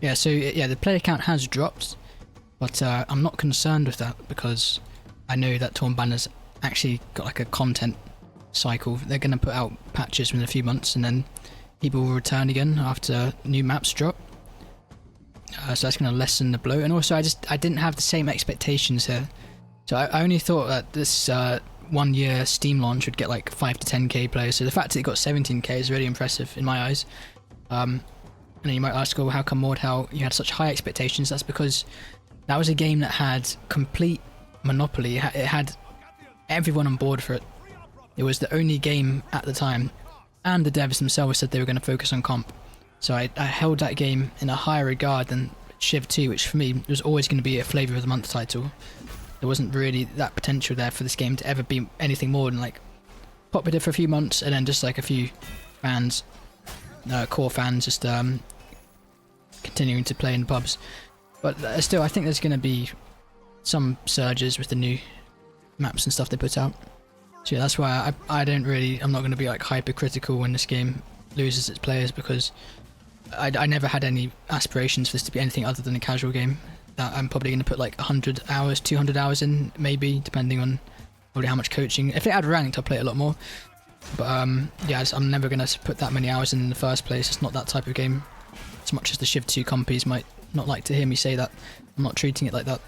Yeah, so yeah, the player count has dropped, but I'm not concerned with that because I know that Torn Banner's actually got like a content cycle. They're going to put out patches within a few months and then people will return again after new maps drop. So that's going to lessen the blow. And also I didn't have the same expectations here. So I only thought that this 1 year Steam launch would get like 5 to 10k players. So the fact that it got 17k is really impressive in my eyes. And then you might ask, well, how come Mordhau, you had such high expectations? That's because that was a game that had complete monopoly. It had everyone on board for it. It was the only game at the time, and the devs themselves said they were going to focus on comp. So I held that game in a higher regard than Civ 2, which for me was always going to be a flavour of the month title. There wasn't really that potential there for this game to ever be anything more than like popular for a few months and then just like a few fans, core fans, just continuing to play in the pubs. But still, I think there's going to be some surges with the new maps and stuff they put out. So yeah, that's why I'm not going to be like hypercritical when this game loses its players, because I never had any aspirations for this to be anything other than a casual game that I'm probably going to put like 100 hours, 200 hours in, maybe, depending on probably how much coaching. If it had ranked, I'll play it a lot more. But yeah, I'm never going to put that many hours in the first place. It's not that type of game. As much as the Civ 2 compies might not like to hear me say that, I'm not treating it like that.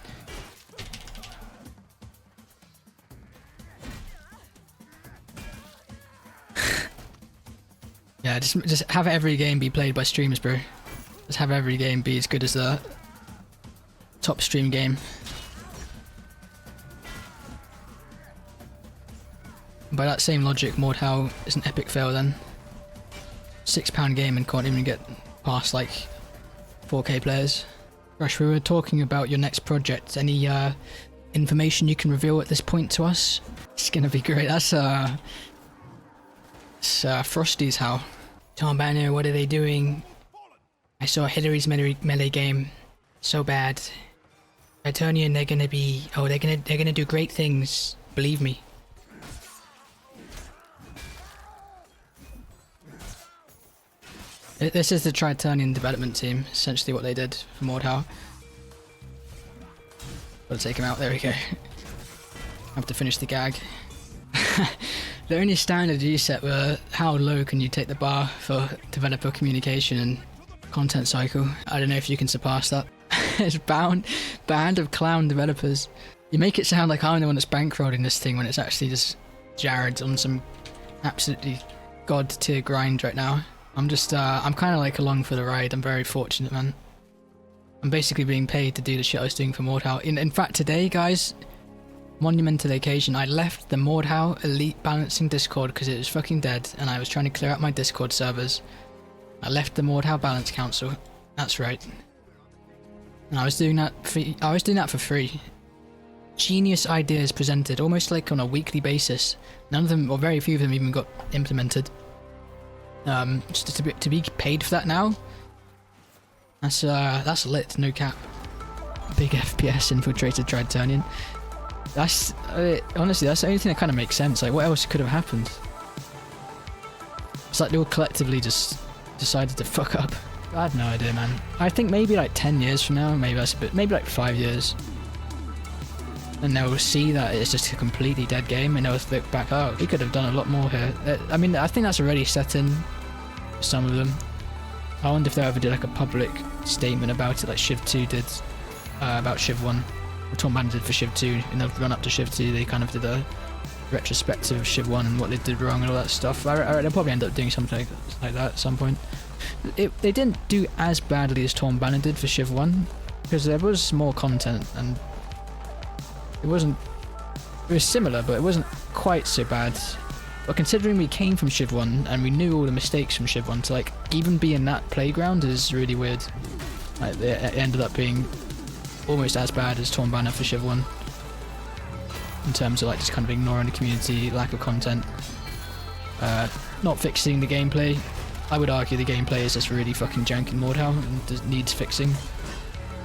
Yeah, just have every game be played by streamers, bro. Just have every game be as good as the top stream game. By that same logic, Mordhau is an epic fail then. £6 game and can't even get past like 4k players. Rush, we were talking about your next project. Any information you can reveal at this point to us? It's gonna be great. That's Frosty's how. Tom Banner, what are they doing? I saw Hillary's melee game. So bad. Tritonian, they're gonna be... Oh, they're gonna do great things. Believe me. This is the Tritonian development team. Essentially what they did for Mordhau. Gotta take him out. There we go. I have to finish the gag. The only standard you set were how low can you take the bar for developer communication and content cycle. I don't know if you can surpass that. It's banned of clown developers. You make it sound like I'm the one that's bankrolling this thing when it's actually just Jared on some absolutely god tier grind right now. I'm just I'm kind of like along for the ride. I'm very fortunate, man. I'm basically being paid to do the shit I was doing for Mordhau. In fact, today, guys, monument to the occasion, I left the Mordhau Elite Balancing Discord because it was fucking dead and I was trying to clear out my Discord servers. I left the Mordhau Balance Council. That's right. And I was doing that for free. Genius ideas presented, almost like on a weekly basis. None of them, or very few of them, even got implemented. Just to be paid for that now. That's lit, no cap. Big FPS infiltrated Tritonian. That's honestly, that's the only thing that kind of makes sense. Like, what else could have happened? It's like they all collectively just decided to fuck up. I have no idea, man. I think maybe like 10 years from now, maybe that's a bit, maybe like 5 years, and they'll see that it's just a completely dead game, and they'll look back, oh, we could have done a lot more here. I mean, I think that's already set in for some of them. I wonder if they ever did like a public statement about it, like Civ 2 did about Civ 1. Or Tom Banner did for Civ 2. In the run up to Civ 2, they kind of did a retrospective of Civ 1 and what they did wrong and all that stuff. They'll probably end up doing something like that at some point. They didn't do as badly as Tom Banner did for Civ 1, because there was more content and it was similar, but it wasn't quite so bad. But considering we came from Civ 1 and we knew all the mistakes from Civ 1, to like even be in that playground is really weird. Like, it ended up being almost as bad as Torn Banner for Civ 1 in terms of like just kind of ignoring the community, lack of content, not fixing the gameplay. I would argue the gameplay is just really fucking jank in Mordhau and needs fixing.